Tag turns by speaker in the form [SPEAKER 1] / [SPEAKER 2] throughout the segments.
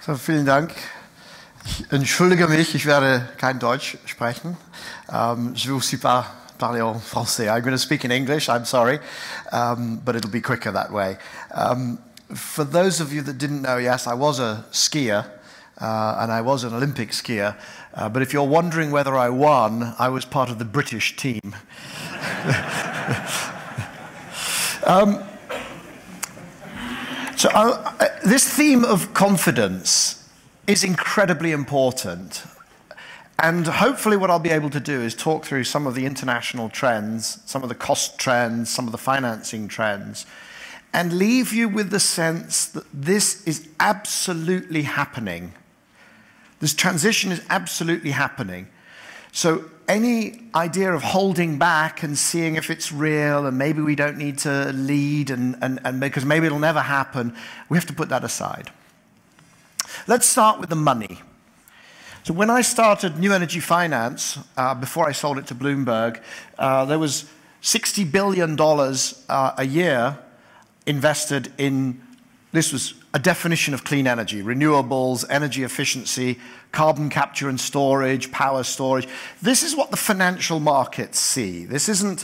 [SPEAKER 1] So, vielen Dank. Ich entschuldige mich, ich werde kein Deutsch sprechen. Je ne sais pas parler en français. I'm going to speak in English, I'm sorry, but it'll be quicker that way. For those of you that didn't know, yes, I was a skier, and I was an Olympic skier, but if you're wondering whether I won, I was part of the British team. This theme of confidence is incredibly important. And hopefully what I'll be able to do is talk through some of the international trends, some of the cost trends, some of the financing trends, and leave you with the sense that this is absolutely happening. This transition is absolutely happening. So any idea of holding back and seeing if it's real and maybe we don't need to lead and because maybe it'll never happen, we have to put that aside. Let's start with the money. So when I started New Energy Finance, before I sold it to Bloomberg, there was $60 billion a year invested in, this was a definition of clean energy, renewables, energy efficiency, carbon capture and storage, power storage. This is what the financial markets see. This isn't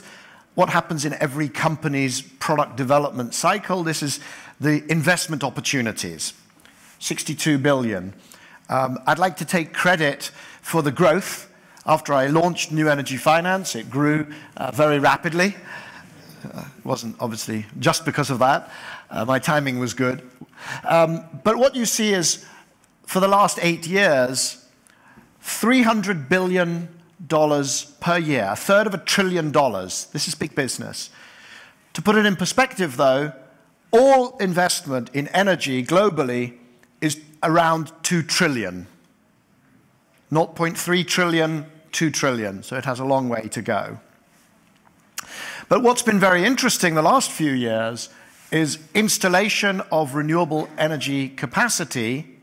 [SPEAKER 1] what happens in every company's product development cycle. This is the investment opportunities, 62 billion. I'd like to take credit for the growth. After I launched New Energy Finance, it grew very rapidly. It wasn't obviously just because of that. My timing was good. But what you see is, for the last 8 years, $300 billion per year, a third of $1 trillion. This is big business. To put it in perspective, though, all investment in energy globally is around 2 trillion. 0.3 trillion, 2 trillion. So it has a long way to go. But what's been very interesting the last few years is installation of renewable energy capacity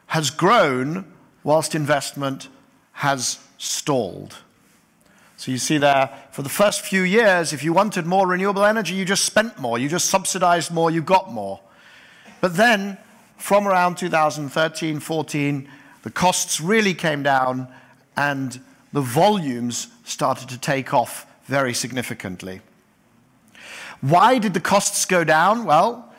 [SPEAKER 1] has grown whilst investment has stalled. So you see there, for the first few years, if you wanted more renewable energy, you just spent more, you just subsidized more, you got more. But then, from around 2013, 14, the costs really came down and the volumes started to take off very significantly. Why did the costs go down? Well,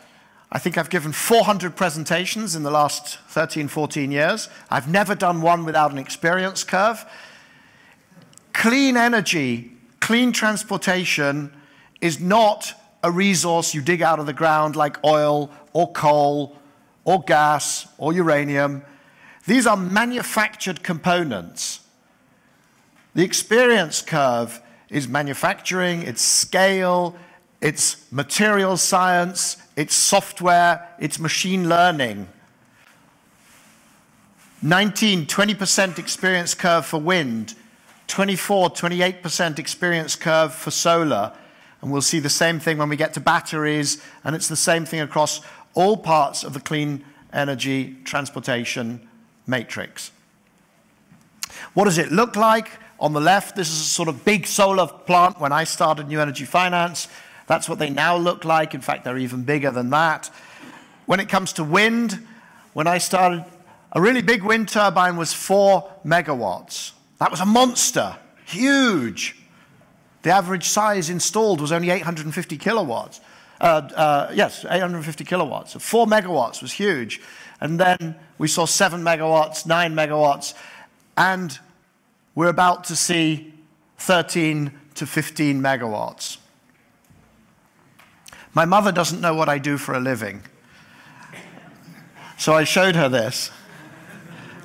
[SPEAKER 1] I think I've given 400 presentations in the last 13, 14 years. I've never done one without an experience curve. Clean energy, clean transportation is not a resource you dig out of the ground like oil or coal or gas or uranium. These are manufactured components. The experience curve is manufacturing, it's scale, it's material science, it's software, it's machine learning. 20% experience curve for wind, 28% experience curve for solar. And we'll see the same thing when we get to batteries, and it's the same thing across all parts of the clean energy transportation matrix. What does it look like? On the left, this is a sort of big solar plant when I started New Energy Finance. That's what they now look like. In fact, they're even bigger than that. When it comes to wind, when I started, a really big wind turbine was 4 megawatts. That was a monster, huge. The average size installed was only 850 kilowatts. Yes, 850 kilowatts. So 4 megawatts was huge. And then we saw 7 megawatts, 9 megawatts, and we're about to see 13 to 15 megawatts. My mother doesn't know what I do for a living. So I showed her this.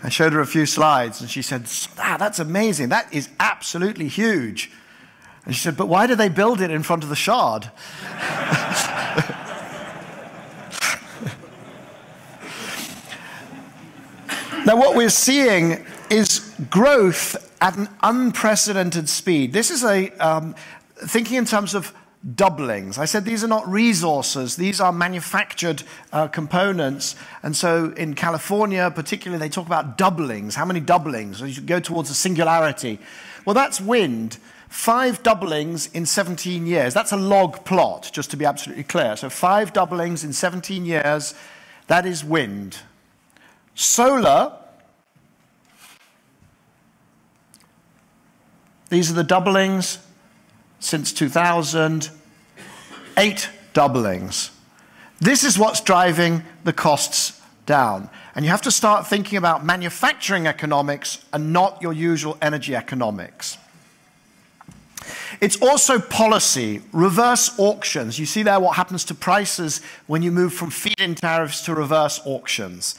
[SPEAKER 1] I showed her a few slides, and she said, that's amazing. That is absolutely huge. And she said, but why do they build it in front of the Shard? Now, what we're seeing is growth at an unprecedented speed. This is thinking in terms of doublings. I said these are not resources, these are manufactured components. And so in California, particularly, they talk about doublings. How many doublings? You should go towards a singularity. Well, that's wind. 5 doublings in 17 years. That's a log plot, just to be absolutely clear. So 5 doublings in 17 years, that is wind. Solar, these are the doublings since 2000, 8 doublings. This is what's driving the costs down. And you have to start thinking about manufacturing economics and not your usual energy economics. It's also policy, reverse auctions. You see there what happens to prices when you move from feed-in tariffs to reverse auctions.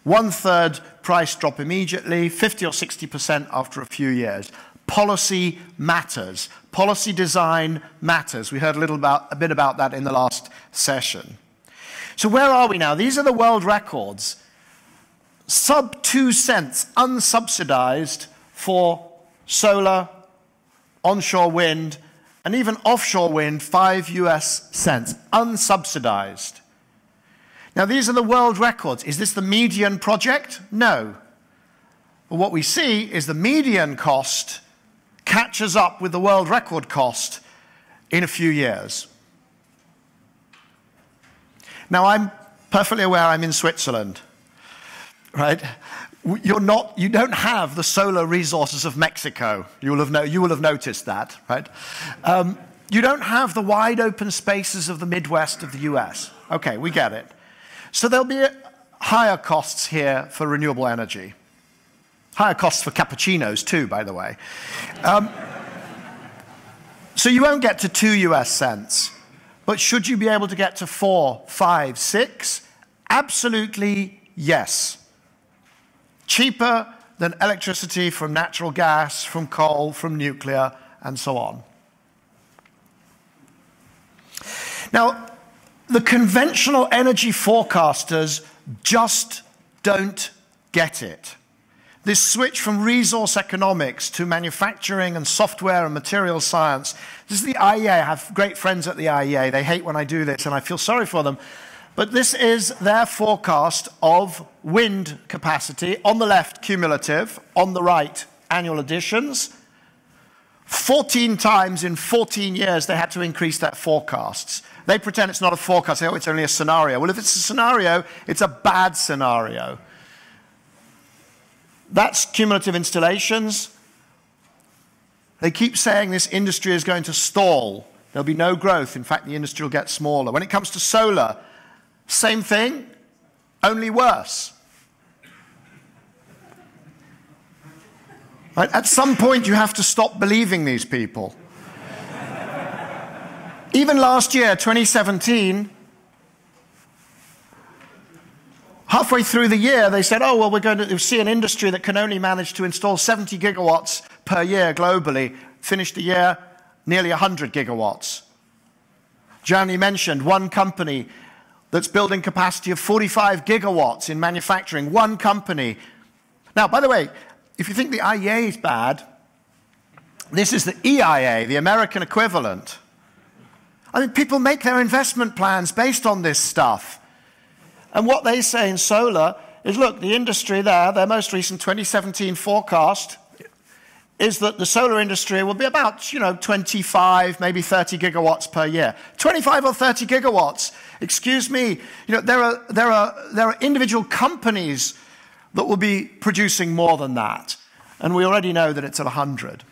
[SPEAKER 1] 1/3 price drop immediately, 50 or 60% after a few years. Policy matters. Policy design matters. We heard a bit about that in the last session. So where are we now? These are the world records. Sub 2 cents unsubsidized for solar, onshore wind, and even offshore wind, 5 US cents, unsubsidized. Now, these are the world records. Is this the median project? No. But what we see is the median cost catches up with the world record cost in a few years. Now, I'm perfectly aware I'm in Switzerland, right? You don't have the solar resources of Mexico. You will have noticed that, right? You don't have the wide open spaces of the Midwest of the US. Okay, we get it. So there'll be higher costs here for renewable energy. Higher costs for cappuccinos too, by the way. So you won't get to 2 US cents. But should you be able to get to 4, 5, 6? Absolutely yes. Cheaper than electricity from natural gas, from coal, from nuclear, and so on. Now, the conventional energy forecasters just don't get it. This switch from resource economics to manufacturing and software and material science. This is the IEA. I have great friends at the IEA. They hate when I do this, and I feel sorry for them. But this is their forecast of wind capacity. On the left, cumulative. On the right, annual additions. 14 times in 14 years, they had to increase their forecasts. They pretend it's not a forecast. They say, oh, it's only a scenario. Well, if it's a scenario, it's a bad scenario. That's cumulative installations. They keep saying this industry is going to stall. There'll be no growth. In fact, the industry will get smaller. When it comes to solar, same thing, only worse. Right? At some point, you have to stop believing these people. Even last year, 2017, halfway through the year, they said, oh, well, we're going to see an industry that can only manage to install 70 gigawatts per year globally. Finished the year, nearly 100 gigawatts. Gianni mentioned one company that's building capacity of 45 gigawatts in manufacturing. One company. Now, by the way, if you think the IEA is bad, this is the EIA, the American equivalent. I mean, people make their investment plans based on this stuff. And what they say in solar is, look, the industry there, their most recent 2017 forecast is that the solar industry will be about, 25, maybe 30 gigawatts per year. 25 or 30 gigawatts. Excuse me, there are individual companies that will be producing more than that. And we already know that it's at 100.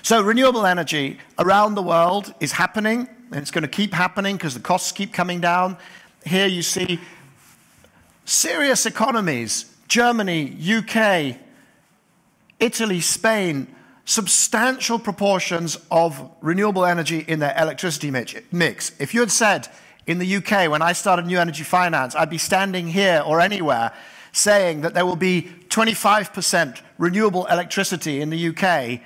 [SPEAKER 1] So renewable energy around the world is happening, and it's going to keep happening because the costs keep coming down. Here you see serious economies, Germany, UK, Italy, Spain, substantial proportions of renewable energy in their electricity mix. If you had said in the UK, when I started New Energy Finance, I'd be standing here or anywhere saying that there will be 25% renewable electricity in the UK,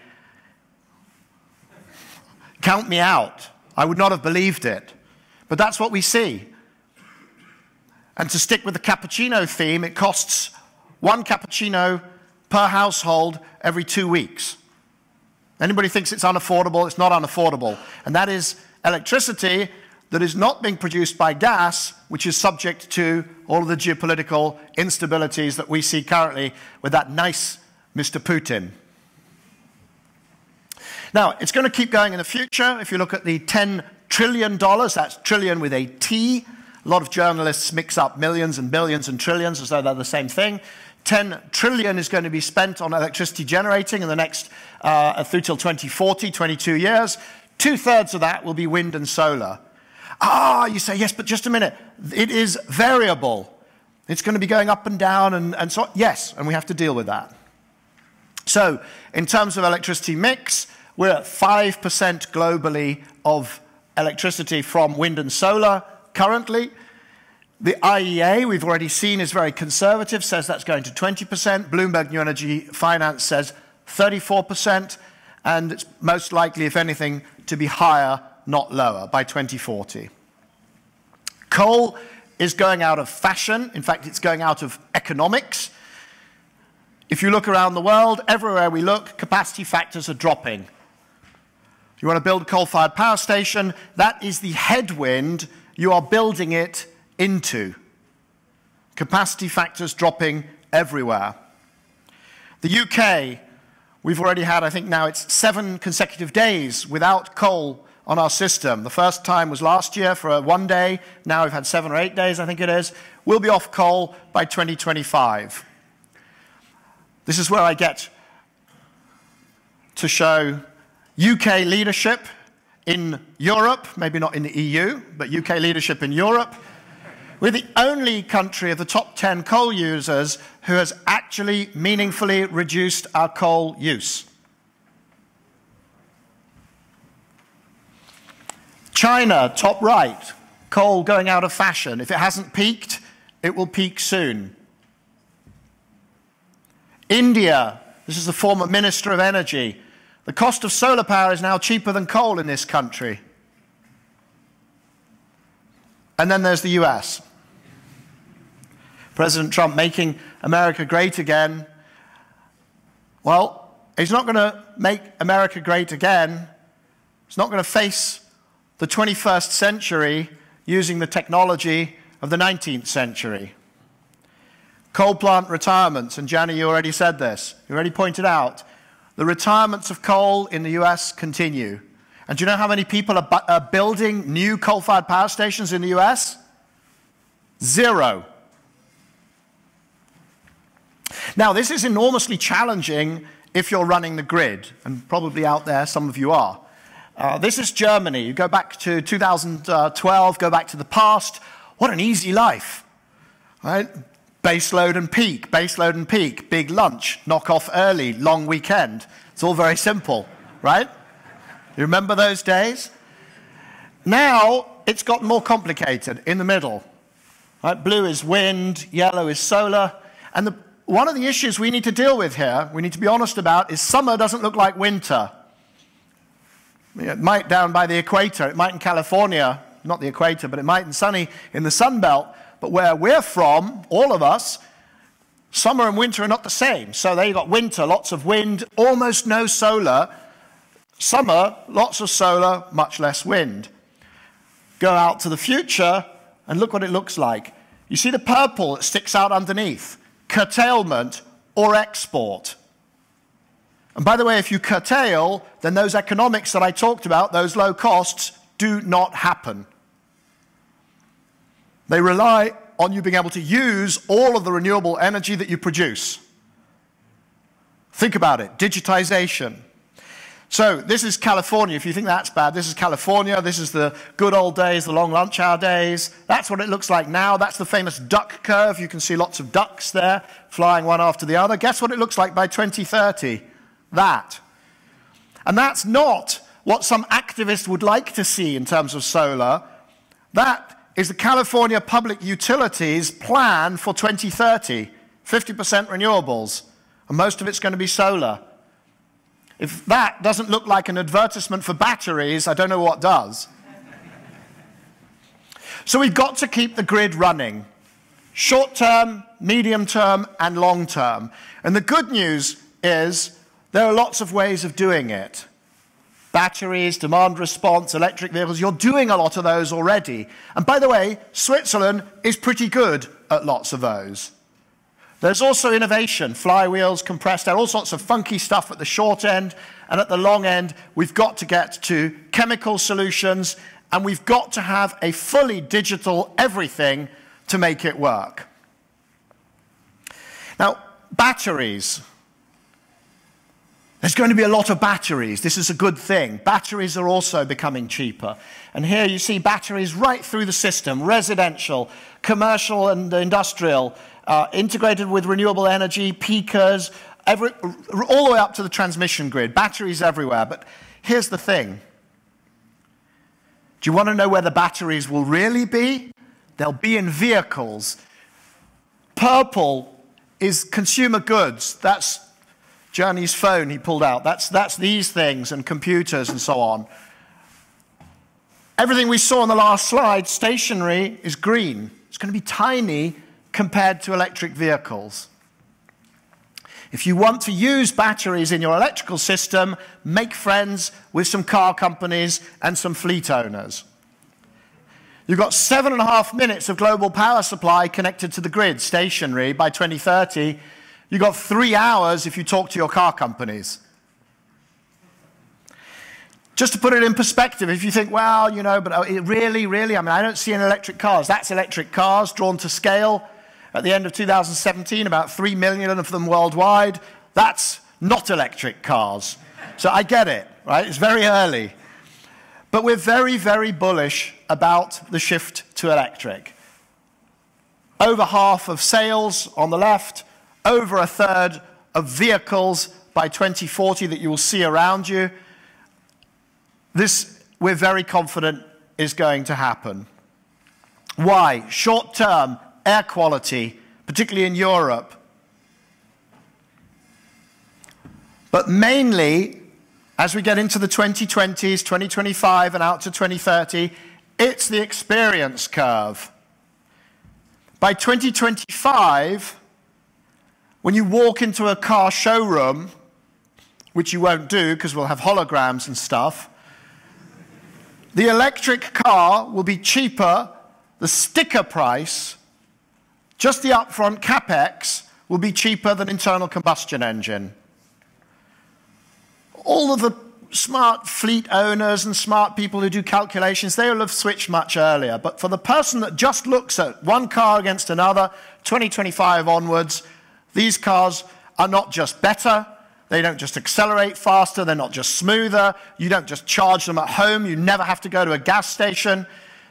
[SPEAKER 1] count me out. I would not have believed it. But that's what we see. And to stick with the cappuccino theme, it costs 1 cappuccino per household every 2 weeks. Anybody thinks it's unaffordable? It's not unaffordable. And that is electricity that is not being produced by gas, which is subject to all of the geopolitical instabilities that we see currently with that nice Mr. Putin. Now, it's going to keep going in the future. If you look at the $10 trillion, that's trillion with a T, A lot of journalists mix up millions and billions and trillions as though they're the same thing. 10 trillion is going to be spent on electricity generating in the next, through till 2040, 22 years. 2/3 of that will be wind and solar. You say, yes, but just a minute. It is variable. It's going to be going up and down and so on. Yes, and we have to deal with that. So, in terms of electricity mix, we're at 5% globally of electricity from wind and solar currently. The IEA, we've already seen, is very conservative, says that's going to 20%. Bloomberg New Energy Finance says 34%, and it's most likely, if anything, to be higher, not lower, by 2040. Coal is going out of fashion. In fact, it's going out of economics. If you look around the world, everywhere we look, capacity factors are dropping. You want to build a coal-fired power station, that is the headwind you are building it into. Capacity factors dropping everywhere. The UK, we've already had, I think now it's 7 consecutive days without coal on our system. The first time was last year for 1 day. Now we've had 7 or 8 days, I think it is. We'll be off coal by 2025. This is where I get to show UK leadership in Europe, maybe not in the EU, but UK leadership in Europe. We're the only country of the top 10 coal users who has actually meaningfully reduced our coal use. China, top right, coal going out of fashion. If it hasn't peaked, it will peak soon. India, this is the former Minister of Energy. The cost of solar power is now cheaper than coal in this country. And then there's the US. President Trump making America great again. Well, he's not going to make America great again. He's not going to face the 21st century using the technology of the 19th century. Coal plant retirements, and Gianni, you already said this. You already pointed out the retirements of coal in the US continue. And do you know how many people are building new coal-fired power stations in the US? 0. Now, this is enormously challenging if you're running the grid, and probably out there some of you are. This is Germany. You go back to 2012, go back to the past. What an easy life, right? Baseload and peak, baseload and peak, big lunch, knock off early, long weekend. It's all very simple, right? You remember those days? Now, it's gotten more complicated in the middle. Right? Blue is wind, yellow is solar. And one of the issues we need to deal with here, we need to be honest about, is summer doesn't look like winter. It might down by the equator, it might in California, not the equator, but it might in sunny in the Sun Belt. But where we're from, all of us, summer and winter are not the same. So there you've got winter, lots of wind, almost no solar. Summer, lots of solar, much less wind. Go out to the future and look what it looks like. You see the purple that sticks out underneath? Curtailment or export. And by the way, if you curtail, then those economics that I talked about, those low costs, do not happen. They rely on you being able to use all of the renewable energy that you produce. Think about it, digitization. So this is California. If you think that's bad, this is California. This is the good old days, the long lunch hour days. That's what it looks like now. That's the famous duck curve. You can see lots of ducks there flying one after the other. Guess what it looks like by 2030? That. And that's not what some activists would like to see in terms of solar. That is the California Public Utilities plan for 2030, 50% renewables, and most of it's going to be solar. If that doesn't look like an advertisement for batteries, I don't know what does. So we've got to keep the grid running, short term, medium term, and long term. And the good news is there are lots of ways of doing it. Batteries, demand response, electric vehicles, you're doing a lot of those already. And by the way, Switzerland is pretty good at lots of those. There's also innovation, flywheels, compressed air, all sorts of funky stuff at the short end, and at the long end, we've got to get to chemical solutions and we've got to have a fully digital everything to make it work. Now, batteries. There's going to be a lot of batteries. This is a good thing. Batteries are also becoming cheaper. And here you see batteries right through the system, residential, commercial and industrial, integrated with renewable energy, peakers, all the way up to the transmission grid. Batteries everywhere. But here's the thing. Do you want to know where the batteries will really be? They'll be in vehicles. Purple is consumer goods. That's Journey's phone he pulled out. That's these things and computers and so on. Everything we saw on the last slide, stationary, is green. It's going to be tiny compared to electric vehicles. If you want to use batteries in your electrical system, make friends with some car companies and some fleet owners. You've got 7.5 minutes of global power supply connected to the grid, stationary, by 2030. You've got 3 hours if you talk to your car companies. Just to put it in perspective, if you think, well, you know, but really, I mean, I don't see any electric cars. That's electric cars drawn to scale. At the end of 2017, about 3 million of them worldwide. That's not electric cars. So I get it, right? It's very early. But we're very, very bullish about the shift to electric. Over half of sales on the left, over a third of vehicles by 2040 that you will see around you. This, we're very confident, is going to happen. Why? Short-term air quality, particularly in Europe. But mainly, as we get into the 2020s, 2025, and out to 2030, it's the experience curve. By 2025, when you walk into a car showroom, which you won't do because we'll have holograms and stuff, the electric car will be cheaper. The sticker price, just the upfront capex, will be cheaper than internal combustion engine. All of the smart fleet owners and smart people who do calculations, they will have switched much earlier. But for the person that just looks at one car against another, 2025 onwards, these cars are not just better, they don't just accelerate faster, they're not just smoother, you don't just charge them at home, you never have to go to a gas station,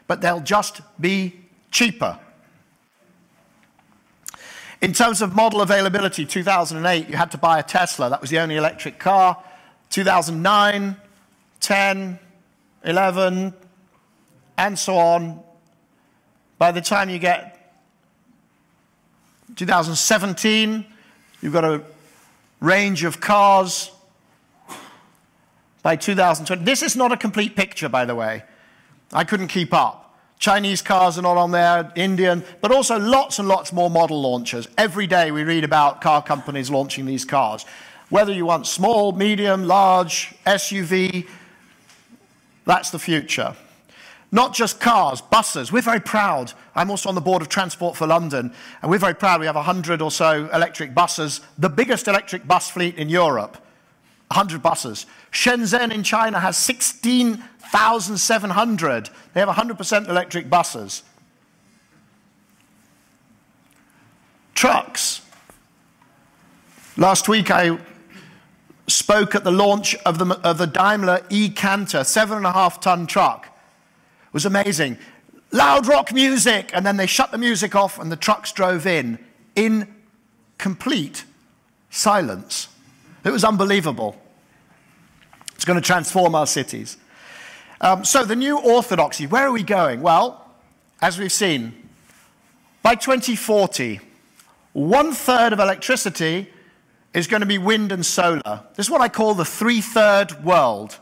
[SPEAKER 1] but they'll just be cheaper. In terms of model availability, 2008, you had to buy a Tesla. That was the only electric car. 2009, 10, 11, and so on. By the time you get 2017, you've got a range of cars. By 2020, this is not a complete picture, by the way. I couldn't keep up. Chinese cars are not on there, Indian, but also lots and lots more model launches. Every day we read about car companies launching these cars. Whether you want small, medium, large, SUV, that's the future. Not just cars, buses. We're very proud. I'm also on the board of Transport for London, and we're very proud we have 100 or so electric buses, the biggest electric bus fleet in Europe. 100 buses. Shenzhen in China has 16,700. They have 100% electric buses. Trucks. Last week I spoke at the launch of the Daimler e-Canter, 7.5-ton truck. It was amazing. Loud rock music, and then they shut the music off and the trucks drove in complete silence. It was unbelievable. It's going to transform our cities. So the new orthodoxy, where are we going? Well, as we've seen, by 2040, 1/3 of electricity is going to be wind and solar. This is what I call the 3/3 world.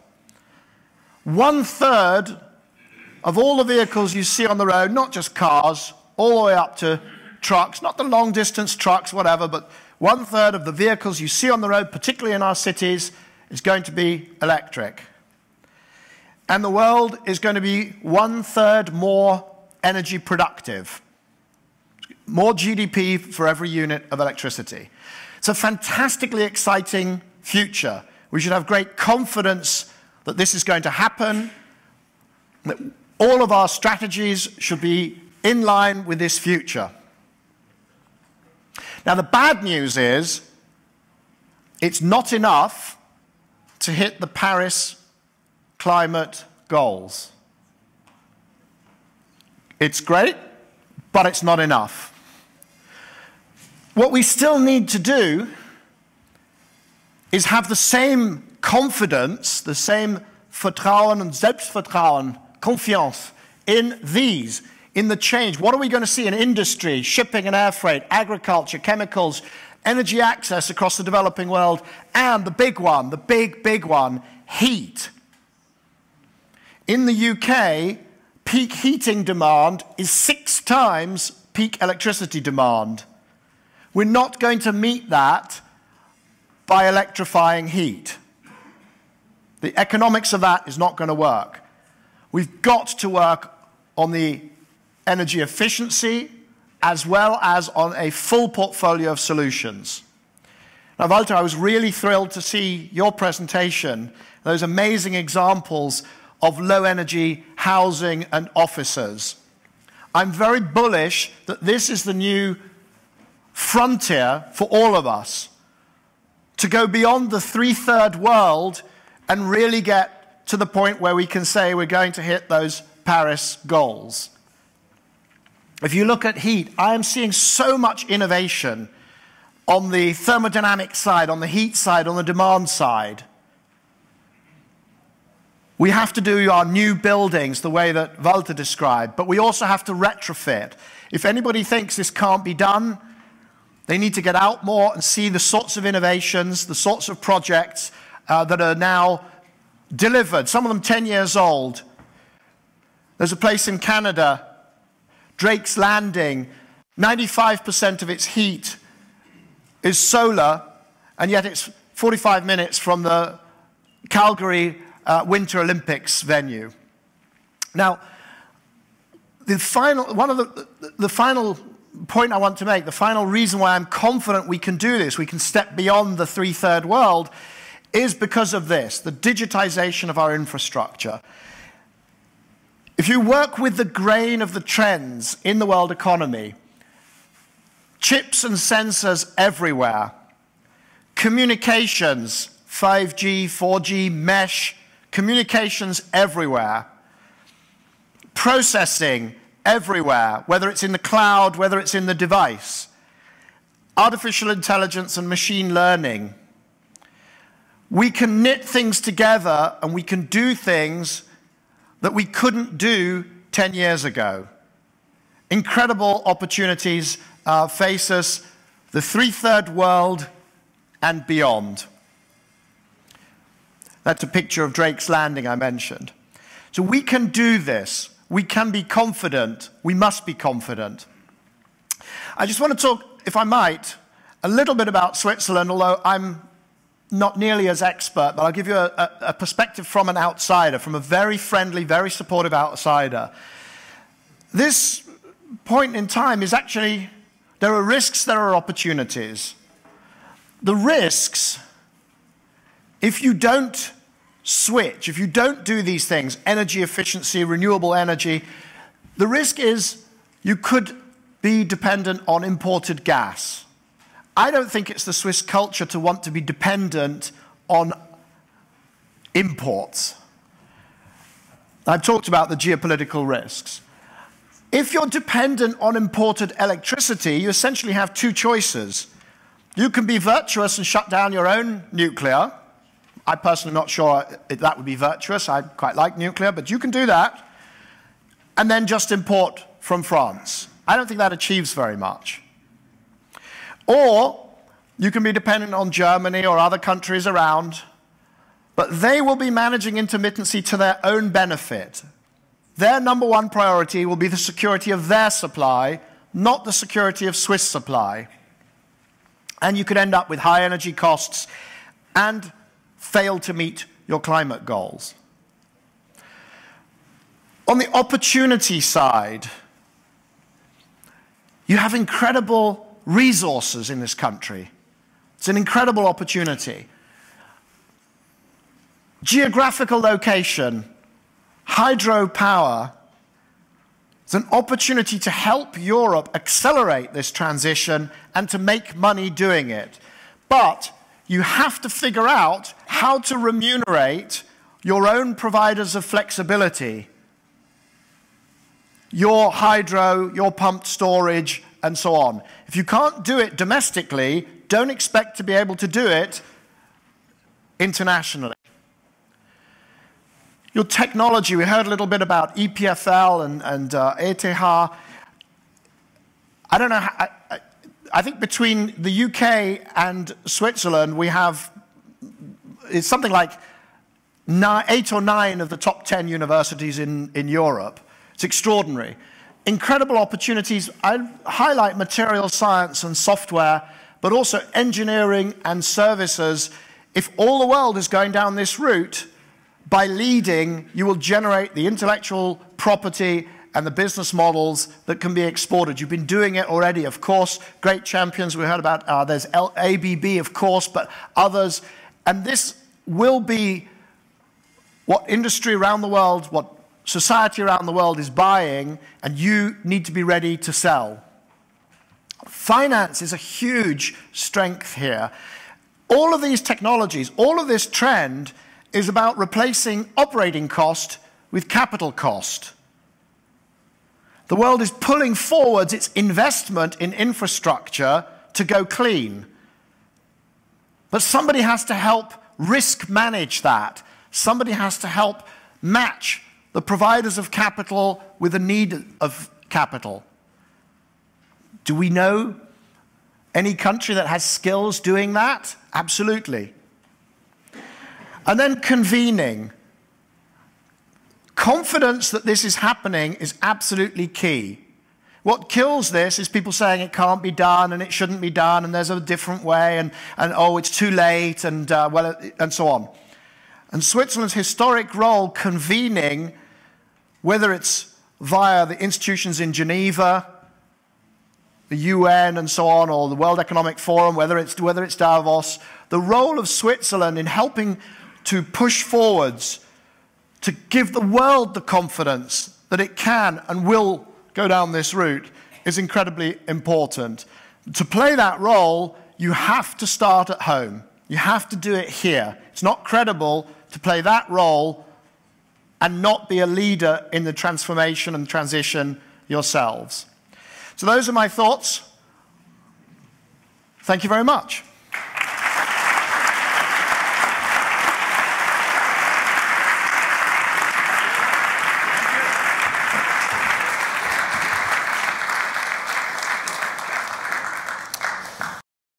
[SPEAKER 1] 1/3 of all the vehicles you see on the road, not just cars, all the way up to trucks, not the long-distance trucks, whatever, but 1/3 of the vehicles you see on the road, particularly in our cities, is going to be electric. And the world is going to be 1/3 more energy productive. More GDP for every unit of electricity. It's a fantastically exciting future. We should have great confidence that this is going to happen. All of our strategies should be in line with this future. Now, the bad news is it's not enough to hit the Paris climate goals. It's great, but it's not enough. What we still need to do is have the same confidence, the same Vertrauen und Selbstvertrauen, confiance in these, in the change. What are we going to see in industry, shipping and air freight, agriculture, chemicals, energy access across the developing world, and the big one, the big one, heat. In the UK, peak heating demand is 6 times peak electricity demand. We're not going to meet that by electrifying heat. The economics of that is not going to work. We've got to work on the energy efficiency as well as on a full portfolio of solutions. Now, Walter, I was really thrilled to see your presentation, those amazing examples of low-energy housing and offices. I'm very bullish that this is the new frontier for all of us, to go beyond the three-third world and really get to the point where we can say we're going to hit those Paris goals. If you look at heat, I am seeing so much innovation on the thermodynamic side, on the heat side, on the demand side. We have to do our new buildings the way that Walter described, but we also have to retrofit. If anybody thinks this can't be done, they need to get out more and see the sorts of innovations, the sorts of projects that are now delivered, some of them 10 years old. There's a place in Canada, Drake's Landing, 95% of its heat is solar, and yet it's 45 minutes from the Calgary Winter Olympics venue. Now, the final point I want to make, the final reason why I'm confident we can do this, we can step beyond the three-third world, is because of this, the digitization of our infrastructure. If you work with the grain of the trends in the world economy, chips and sensors everywhere, communications, 5G, 4G, mesh, communications everywhere, processing everywhere, whether it's in the cloud, whether it's in the device, artificial intelligence and machine learning. We can knit things together and we can do things that we couldn't do 10 years ago. Incredible opportunities face us, the three-third world and beyond. That's a picture of Drake's Landing I mentioned. So we can do this. We can be confident. We must be confident. I just want to talk, if I might, a little bit about Switzerland, although I'm not nearly as expert, but I'll give you a perspective from an outsider, from a very friendly, very supportive outsider. This point in time is actually, there are risks, there are opportunities. The risks, if you don't switch, if you don't do these things, energy efficiency, renewable energy, the risk is you could be dependent on imported gas. I don't think it's the Swiss culture to want to be dependent on imports. I've talked about the geopolitical risks. If you're dependent on imported electricity, you essentially have two choices. You can be virtuous and shut down your own nuclear. I'm personally not sure if that would be virtuous. I quite like nuclear, but you can do that. And then just import from France. I don't think that achieves very much. Or you can be dependent on Germany or other countries around, but they will be managing intermittency to their own benefit. Their number one priority will be the security of their supply, not the security of Swiss supply. And you could end up with high energy costs and fail to meet your climate goals. On the opportunity side, you have incredible resources in this country. It's an incredible opportunity. Geographical location, hydropower It's an opportunity to help Europe accelerate this transition and to make money doing it. But you have to figure out how to remunerate your own providers of flexibility, your hydro, your pumped storage, and so on. If you can't do it domestically, don't expect to be able to do it internationally. Your technology, we heard a little bit about EPFL and ETH. I don't know, I think between the UK and Switzerland, we have, it's something like 8 or 9 of the top 10 universities in Europe. It's extraordinary. Incredible opportunities. I highlight material science and software, but also engineering and services. If all the world is going down this route, by leading, you will generate the intellectual property and the business models that can be exported. You've been doing it already, of course. Great champions we heard about. There's ABB, of course, but others. And this will be what industry around the world, what society around the world is buying, and you need to be ready to sell. Finance is a huge strength here. All of these technologies, all of this trend is about replacing operating cost with capital cost. The world is pulling forwards its investment in infrastructure to go clean. But somebody has to help risk manage that. Somebody has to help match the providers of capital with the need of capital. Do we know any country that has skills doing that? Absolutely. And then convening. Confidence that this is happening is absolutely key. What kills this is people saying it can't be done and it shouldn't be done and there's a different way and oh, it's too late and, and so on. And Switzerland's historic role convening, whether it's via the institutions in Geneva, the UN and so on, or the World Economic Forum, whether it's Davos, the role of Switzerland in helping to push forwards, to give the world the confidence that it can and will go down this route is incredibly important. To play that role, you have to start at home. You have to do it here. It's not credible to play that role and not be a leader in the transformation and transition yourselves. So those are my thoughts. Thank you very much.